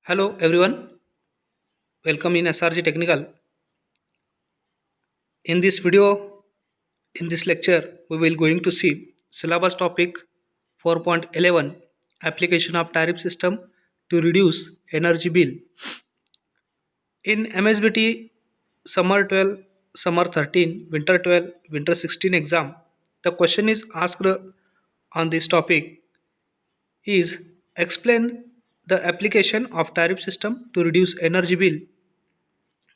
Hello everyone, welcome in SRG Technical. In this video, in this lecture, we will going to see syllabus topic 4.11 application of tariff system to reduce energy bill. In MSBT summer 12, summer 13, winter 12, winter 16 exam, the question is asked on this topic is explain the application of tariff system to reduce energy bill.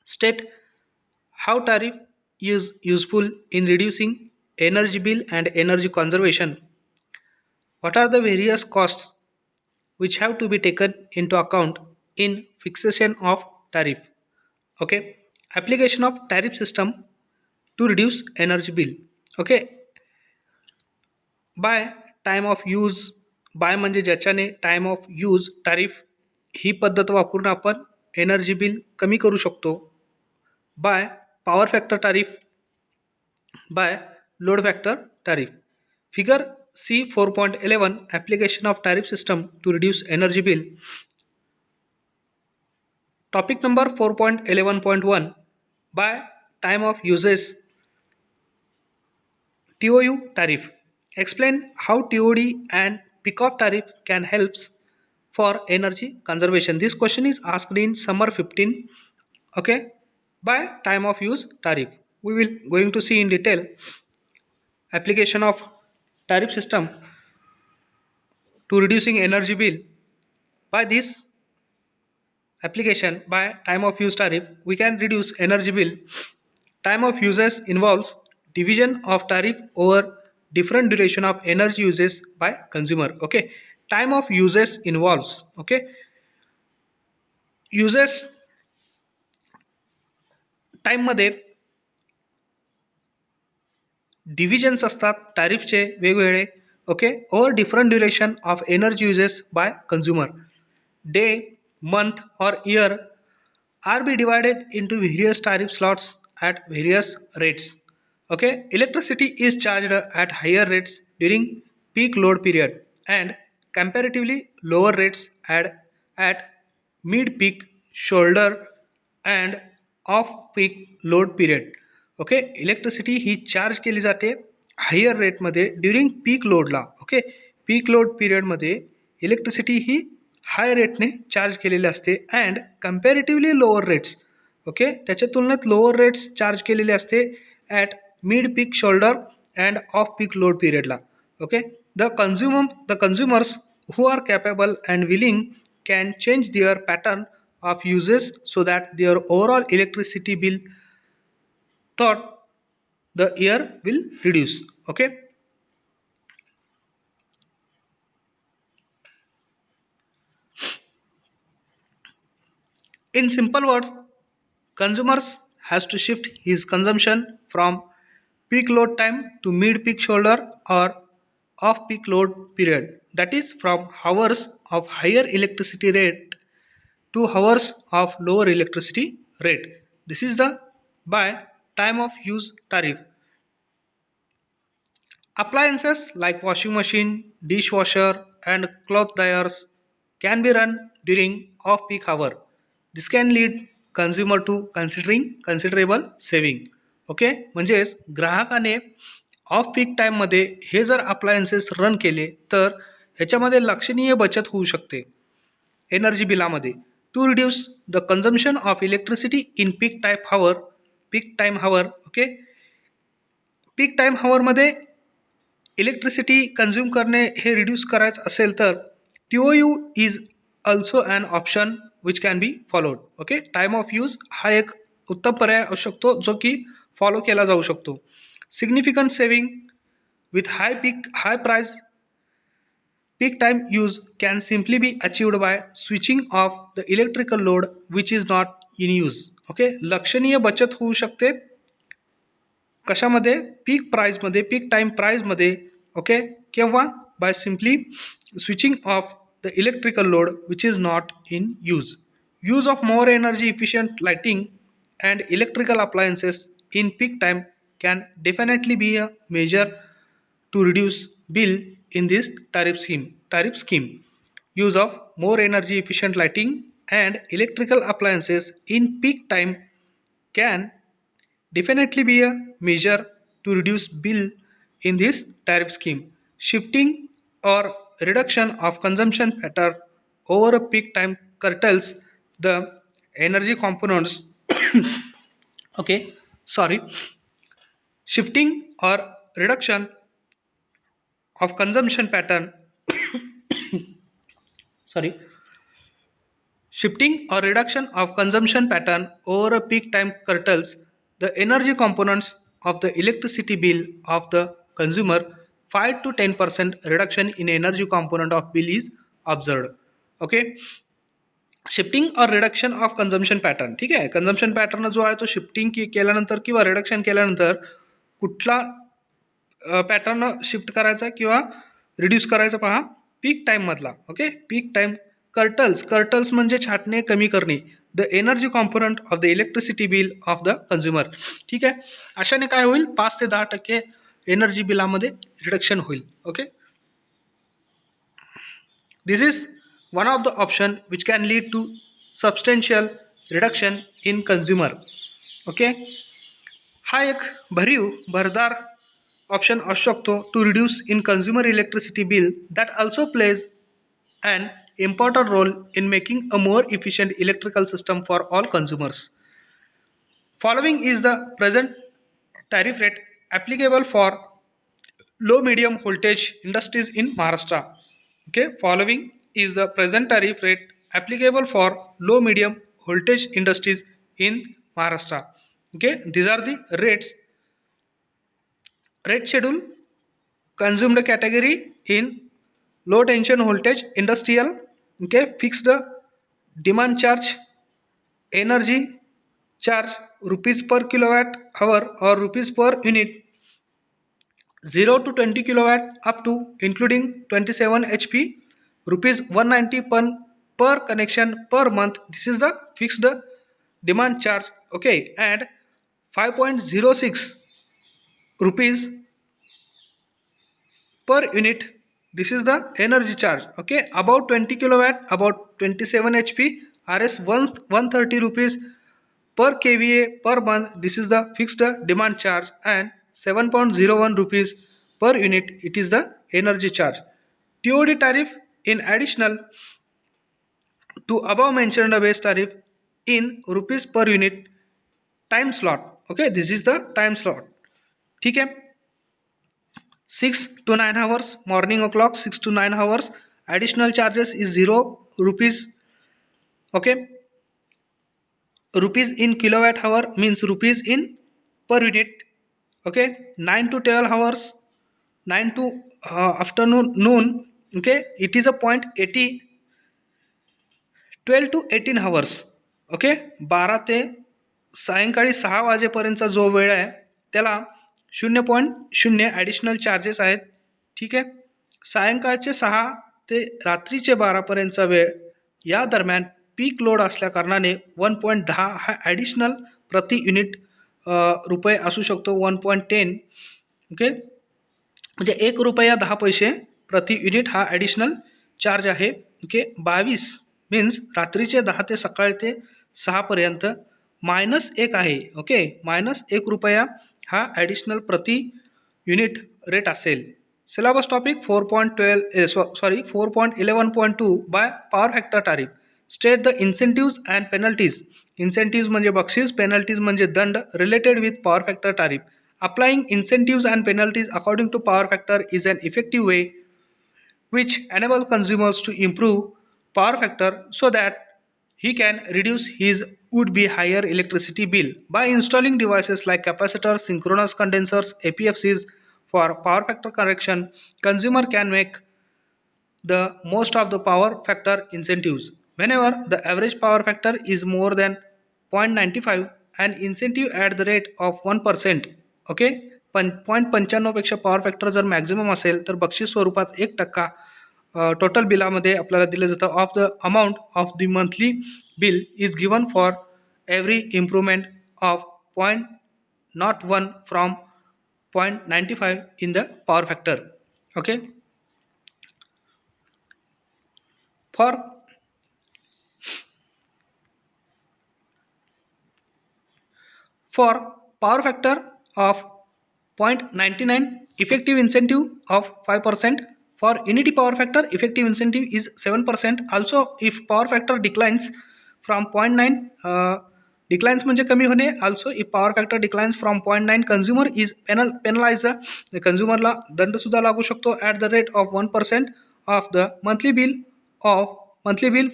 State how tariff is useful in reducing energy bill and energy conservation. What are the various costs which have to be taken into account in fixation of tariff? Okay. Application of tariff system to reduce energy bill. Okay. By time of use by म्हणजे ज्याच्याने time of use tariff ही पद्धत वापरून आपण energy bill कमी करू शकतो. By power factor tariff by load factor tariff. Figure C 4.11 application of tariff system to reduce energy bill. Topic number 4.11.1 by time of uses TOU tariff. Explain how TOD and peak-off tariff can help for energy conservation. This question is asked in summer 15. Okay, by time of use tariff. We will going to see in detail application of tariff system to reducing energy bill. By this application, by time of use tariff, we can reduce energy bill. Time of uses involves division of tariff over different duration of energy uses by consumer. Okay, time of uses involves okay uses time मध्ये divisions असतात टॅरिफचे वेगवेगळे. Okay, over different duration of energy uses by consumer. Day, month और year are be divided into various tariff slots at various rates. Okay, electricity is charged at higher rates during peak load period and comparatively lower rates at mid-peak, shoulder and off-peak load period. Okay, electricity ही charge केली जाते higher रेटमध्ये during peak लोडला. Okay, peak load पिरियडमध्ये electricity ही high रेटने charge केलेली असते and comparatively lower rates. Okay, त्याच्या तुलनेत लोअर रेट्स चार्ज केलेले असते at mid peak shoulder and off peak load period la. Okay, the consumers who are capable and willing can change their pattern of uses so that their overall electricity bill thought the year will reduce. Okay, in simple words, consumers has to shift his consumption from peak load time to mid peak shoulder or off peak load period, that is from hours of higher electricity rate to hours of lower electricity rate. This is the by time of use tariff. Appliances like washing machine, dishwasher and cloth dryers can be run during off peak hour. This can lead consumer to considering considerable saving. Okay, म्हणजेच ग्राहकाने off peak टाईममध्ये हे जर appliances run केले तर ह्याच्यामध्ये लक्षणीय बचत होऊ शकते एनर्जी बिलामध्ये. To reduce the consumption of electricity in peak time hour. Okay, peak time हावरमध्ये इलेक्ट्रिसिटी कंझ्युम करणे हे रिड्यूस करायचं असेल तर TOU is also an option which can be followed. Okay, time of use हा एक उत्तम पर्याय असू शकतो जो की फॉलो केला जाऊ शकतो. Significant saving with high price peak time use can simply be achieved by switching off the electrical load which is not in use. Okay, लक्षणीय बचत होऊ शकते कशामध्ये, पीक टाईम प्राइसमध्ये. ओके, केव्हा, by simply switching off the electrical load which is not in use of more energy efficient lighting and electrical appliances in peak time can definitely be a measure to reduce bill in this tariff scheme. Use of more energy efficient lighting and electrical appliances in peak time can definitely be a measure to reduce bill in this tariff scheme. Shifting or reduction of consumption pattern over a peak time curtails the energy components. Okay, sorry. Shifting or reduction of consumption pattern, sorry, shifting or reduction of consumption pattern over a peak time curtails the energy components of the electricity bill of the consumer. 5 to 10% reduction in energy component of bill is observed. Okay, shifting और reduction of consumption pattern. ठीक आहे, consumption pattern जो आहे तो shifting केल्यानंतर किंवा reduction केल्यानंतर कुठला पॅटर्न शिफ्ट करायचा किंवा रिड्यूस करायचा पहा, पीक टाईम मधला. ओके, पीक टाईम कर्टल्स म्हणजे छाटणे, कमी करणे the energy component of the electricity bill of the consumer. ठीक आहे, अशाने काय होईल, 5 ते 10% एनर्जी बिलामध्ये रिडक्शन होईल. Okay, this is one of the option which can lead to substantial reduction in consumer. Okay, हा एक भरदार ऑप्शन असू शकतो to reduce in consumer electricity bill that also plays an important role in making a more efficient electrical system for all consumers. Following is the present tariff rate applicable for low medium voltage industries in Maharashtra. Okay, following is the present tariff rate applicable for low medium voltage industries in Maharashtra. Okay, these are the rate schedule consumed category in low tension voltage industrial. Okay, fix the demand charge, energy charge rupees per kilowatt hour or rupees per unit, 0 to 20 kilowatt up to including 27 HP, rupees 190 per connection per month. This is the fixed demand charge. Okay, and 5.06 rupees per unit. This is the energy charge. Okay, about 20 kilowatt, about 27 HP, rs 130 rupees per kVA per month. This is the fixed demand charge, and 7.01 rupees per unit, it is the energy charge. TOD tariff in additional to above mentioned base tariff in rupees per unit. Time slot. Okay, this is the time slot. ठीक है, 6 to 9 hours morning o'clock, 6 to 9 hours. Additional charges is 0 rupees. Okay, rupees in kilowatt hour means rupees in per unit. Okay, 9 to 12 hours, 9 to afternoon noon. Okay, it is a 0.80, 12 to 18 hours. Okay, 12 ते सायंकाळी 6 वाजेपर्यंतचा जो वेळ आहे त्याला 0.0 additional charges आहेत. ठीक आहे, सायंकाळचे 6 ते रात्रीचे 12पर्यंतचा वेळ या दरम्यान पीक लोड असल्या कारणाने 1.10 हा ॲडिशनल प्रति युनिट रुपये असू शकतो. 1.10. ओके, म्हणजे 1 रुपया 10 पैसे प्रति युनिट हा ॲडिशनल चार्ज आहे. ओके, 22 मीन्स रात्रीचे 10 ते सकाळी ते 6पर्यंत -1 आहे. ओके, -1 रुपया हा ॲडिशनल प्रति युनिट रेट असेल. Syllabus topic 4.11.2 by power factor tariff. State the incentives and penalties. Incentives म्हणजे बक्षीस, पेनल्टीज म्हणजे दंड related with power factor tariff. Applying incentives and penalties according to power factor is an effective way which enable consumers to improve power factor so that he can reduce his would be higher electricity bill. By installing devices like capacitors, synchronous condensers, APFCs for power factor correction, consumer can make the most of the power factor incentives. Whenever the average power factor is more than 0.95, an incentive at the rate of 1%. Okay, 0.95 पेक्षा power factor जर maximum असेल तर बक्षीस स्वरूपात 1% total बिलामध्ये आपल्याला दिलं जातं. Of the amount of the monthly bill is given for every improvement of 0.01 from 0.95 in the power factor. Okay, for For power factor of 0.99, effective incentive of 5%. For unity power factor, effective incentive is 7%. Also, if power factor declines from 0.9, declines म्हणजे कमी होणे. Also, if power factor declines from 0.9, consumer is penalized. Consumer ला दंड सुद्धा लागू शकतो at the rate of 1% of the monthly bill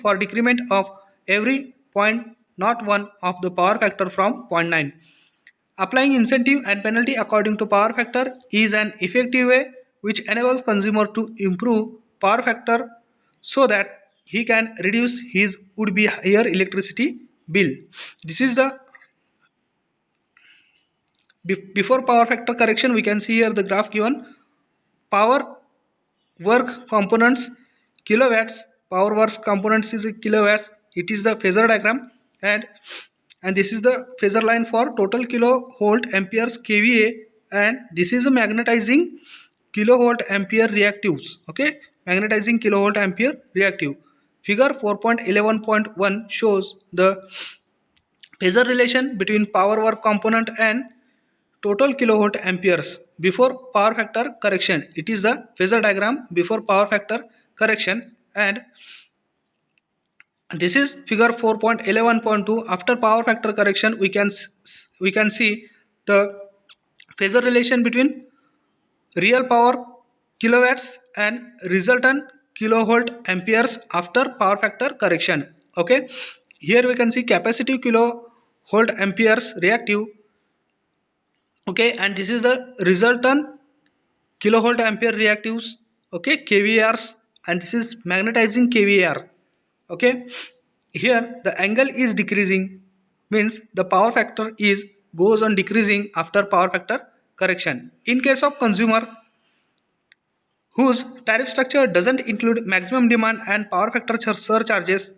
for decrement of every 0.01 of the power factor from 0.9. Applying incentive and penalty according to power factor is an effective way which enables consumer to improve power factor so that he can reduce his would-be higher electricity bill. This is the before power factor correction. We can see here the graph given. Power work components kilowatts. Power work components is kilowatts. It is the phasor diagram, and this is the phasor line for total kilovolt amperes kVA, and this is a magnetizing kilovolt ampere reactives. Okay, magnetizing kilovolt ampere reactive. Figure 4.11.1 shows the phasor relation between power work component and total kilovolt amperes before power factor correction. It is the phasor diagram before power factor correction, and this is figure 4.11.2. After power factor correction, we can see the phasor relation between real power kilowatts and resultant kilovolt amperes after power factor correction. Okay, here we can see capacitive kilovolt amperes reactive. Okay, and this is the resultant kilovolt ampere reactives. Okay, kVARs, and this is magnetizing kVAR. Okay, here the angle is decreasing, means the power factor is goes on decreasing after power factor correction. In case of consumer whose tariff structure doesn't include maximum demand and power factor surcharges,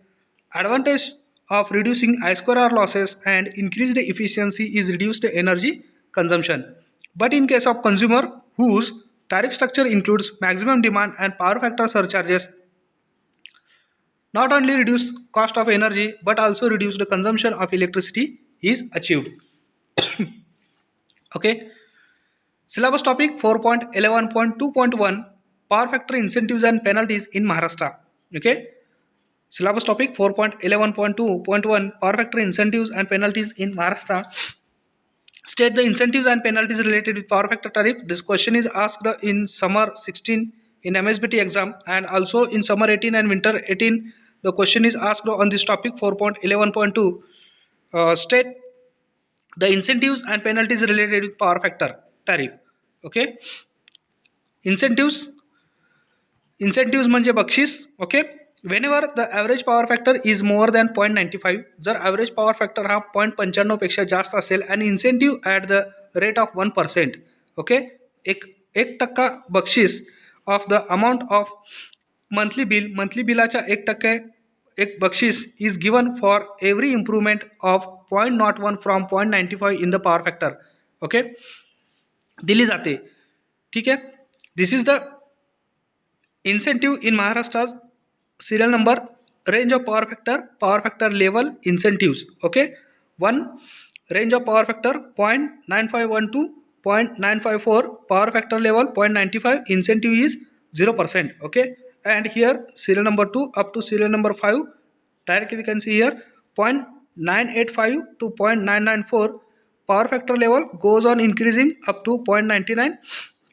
advantage of reducing I2R losses and increased efficiency is reduced energy consumption. But in case of consumer whose tariff structure includes maximum demand and power factor surcharges, not only reduce cost of energy but also reduce the consumption of electricity is achieved. Okay, syllabus topic 4.11.2.1 power factor incentives and penalties in Maharashtra. Okay, syllabus topic 4.11.2.1 power factor incentives and penalties in Maharashtra. State the incentives and penalties related with power factor tariff. This question is asked in summer 16 in MSBT exam, and also in summer 18 and winter 18 the question is asked on this topic 4.11.2. State the incentives and penalties related with power factor tariff. Okay, incentives म्हणजे बक्षीस. Okay, whenever the average power factor is more than 0.95, जर average power factor हा 0.95 पेक्षा जास्त असेल and incentive at the rate of 1%. Okay, 1% बक्षीस of the amount of monthly बिलाच्या 1% एक बक्षीस is given for every improvement of 0.01 from 0.95 in the power factor. Okay, दिली जाते. ठीक है, this is the incentive in Maharashtra's serial number, range of power factor level incentives. Okay, 1 range of power factor 0.9512 to 0.954, power factor level 0.95, incentive is 0%. Okay, and here serial number 2 up to serial number 5, directly we can see here 0.985 to 0.994, power factor level goes on increasing up to 0.99,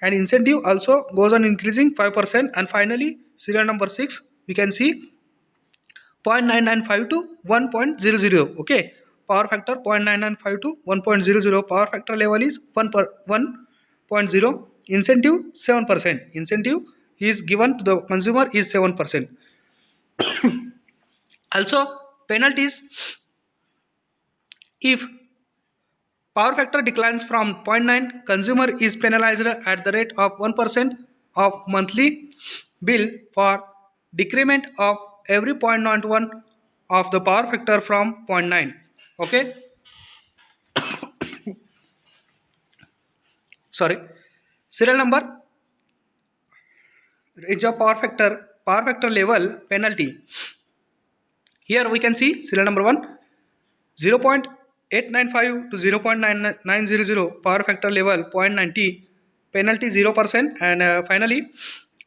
and incentive also goes on increasing 5%, and finally serial number 6 we can see 0.995 to 1.00. Okay, power factor 0.995 to 1.00, power factor level is 1.0, incentive 7%, incentive is given to the consumer is 7%. Also penalties, if power factor declines from 0.9, consumer is penalized at the rate of 1% of monthly bill for decrement of every 0.01 of the power factor from 0.9. Okay, sorry, serial number, range of power factor level penalty. Here we can see serial number 1 0.0 895 to 0.900, power factor level 0.90, penalty 0%, and finally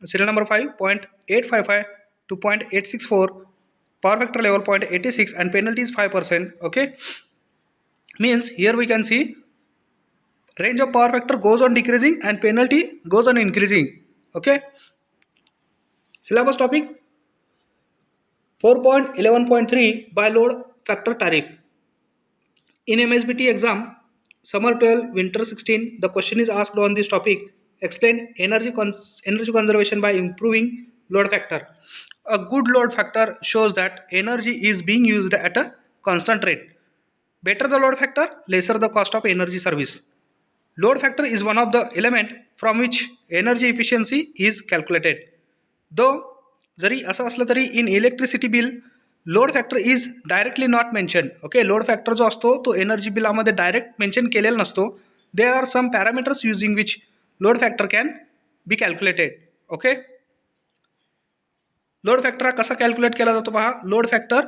serial number 5 0.855 to 0.864, power factor level 0.86 and penalty is 5%. Okay, means here we can see range of power factor goes on decreasing and penalty goes on increasing. Okay, syllabus topic 4.11.3 by load factor tariff. In MSBT exam, summer 12, winter 16, the question is asked on this topic. Explain energy conservation by improving load factor. A good load factor shows that energy is being used at a constant rate. Better the load factor, lesser the cost of energy service. Load factor is one of the element from which energy efficiency is calculated. Though जरी असं असलं तरी in electricity bill load factor is directly not mention. Okay, load factor जो असतो तो energy बिलामध्ये direct mention केलेला नसतो. There are some parameters using which load factor can be calculated. Okay, load factor हा कसा कॅल्क्युलेट केला जातो पहा. Load factor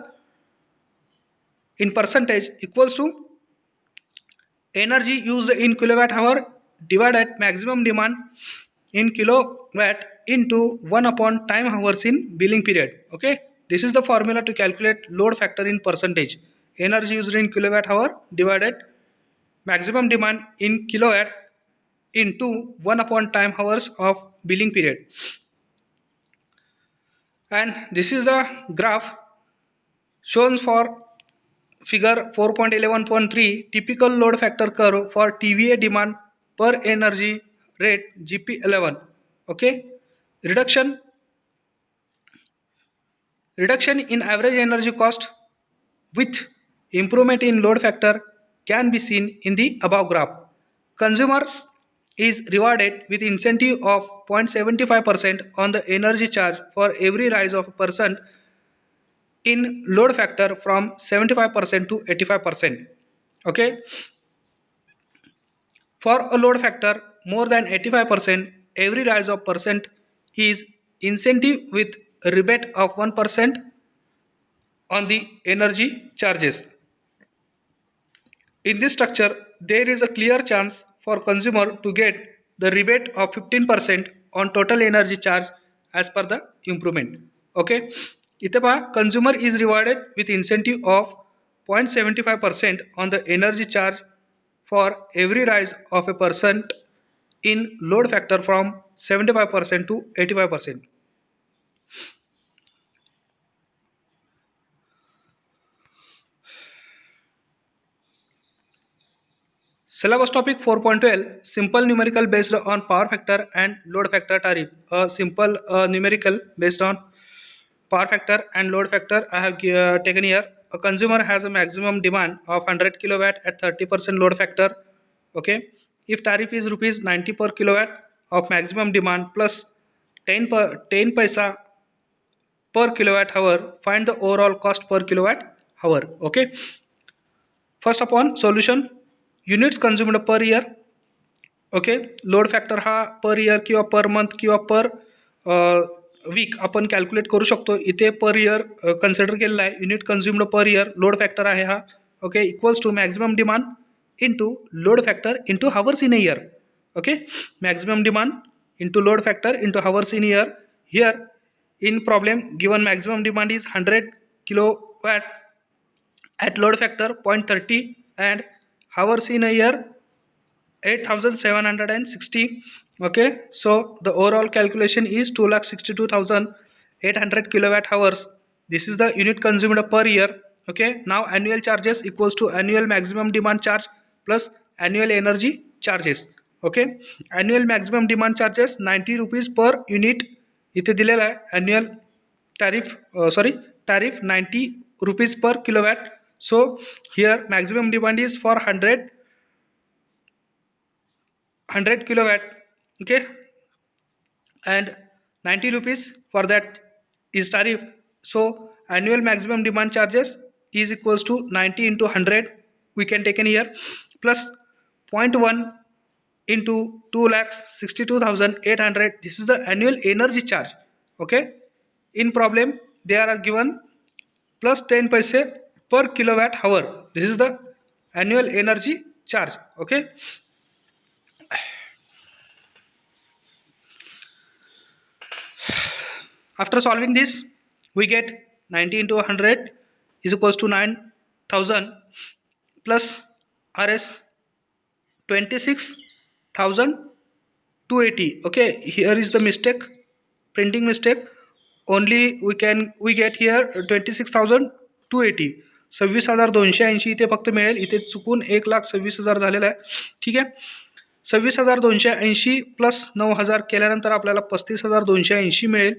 in percentage equals to energy use in kilowatt hour divided maximum demand in kilowatt into 1 upon time hours in billing period. Okay, this is the formula to calculate load factor in percentage. Energy used in kilowatt hour divided maximum demand in kilowatt into 1 upon time hours of billing period. And this is the graph shown for figure 4.11.3 typical load factor curve for TVA demand per energy rate GP11. Okay, reduction in average energy cost with improvement in load factor can be seen in the above graph. Consumers is rewarded with incentive of 0.75% on the energy charge for every rise of percent in load factor from 75% to 85%. Okay, for a load factor more than 85%, every rise of percent is incentive with a rebate of 1% on the energy charges. In this structure, there is a clear chance for consumer to get the rebate of 15% on total energy charge as per the improvement. Okay, इथे पहा consumer is rewarded with incentive of 0.75% on the energy charge for every rise of a percent in load factor from 75% to 85%. Syllabus topic 4.12 simple numerical based on power factor and load factor tariff. A simple numerical based on power factor and load factor I have taken here. A consumer has a maximum demand of 100 kilowatt at 30% load factor. Okay, if tariff is rupees 90 per kilowatt of maximum demand plus 10 paisa per kilowatt hour, find the overall cost per kilowatt hour. Okay, first upon solution, units consumed per year. Okay, load factor हा per year किंवा per month किंवा पर week आपण calculate करू शकतो. इथे per year consider केलेला आहे. Unit consumed per year load factor आहे हा. Okay, equals to maximum demand into load factor into hours in a year. Okay, maximum demand into load factor into hours in year. Here in problem given maximum demand is 100 kilowatt at load factor 0.30 and hours in a year 8760. Okay, so the overall calculation is 2,62,800 kilowatt hours. This is the unit consumed per year. Okay, now annual charges equals to annual maximum demand charge plus annual energy charges. Okay, annual maximum demand charges 90 rupees per unit इथे दिलेला आहे. annual tariff 90 rupees per kilowatt. So here maximum demand is for 100 kilowatt. Okay, and 90 rupees for that is tariff. So annual maximum demand charges is equals to 90 into 100 we can take in here plus 0.1 into 2,62,800. This is the annual energy charge. Okay, in problem they are given plus 10 paise per kilowatt hour. This is the annual energy charge. Okay, after solving this we get 90 into 100 is equals to 9000 plus rs 26,280. Okay, here is the mistake, printing mistake. Only we get here 26,280. 26,280 इथे फक्त मिळेल, इथे चुकून 1,26,000 झालेला आहे. ठीक आहे, 26,280 plus 9,000 केल्यानंतर आपल्याला 35,280 मिळेल.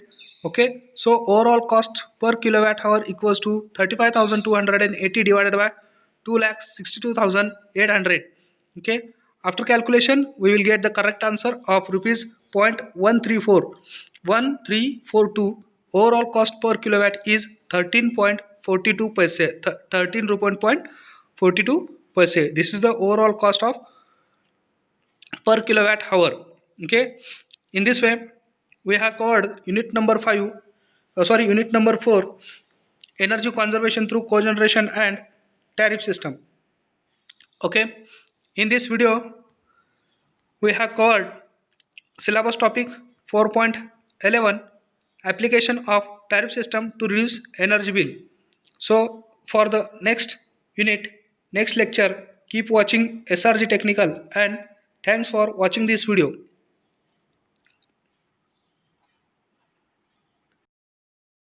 Okay, so overall cost per kilowatt hour equals to 35,280 divided by 2,62,800. Okay, after calculation we will get the correct answer of rupees 0.134. Overall cost per kilowatt is 13.42 paise, 13 rupees 42 paise. This is the overall cost of per kilowatt hour. Okay, in this way we have covered unit number 4, energy conservation through cogeneration and tariff system. Okay, in this video we have covered syllabus topic 4.11, application of tariff system to reduce energy bill. So for the next unit, next lecture, keep watching SRG Technical, and thanks for watching this video.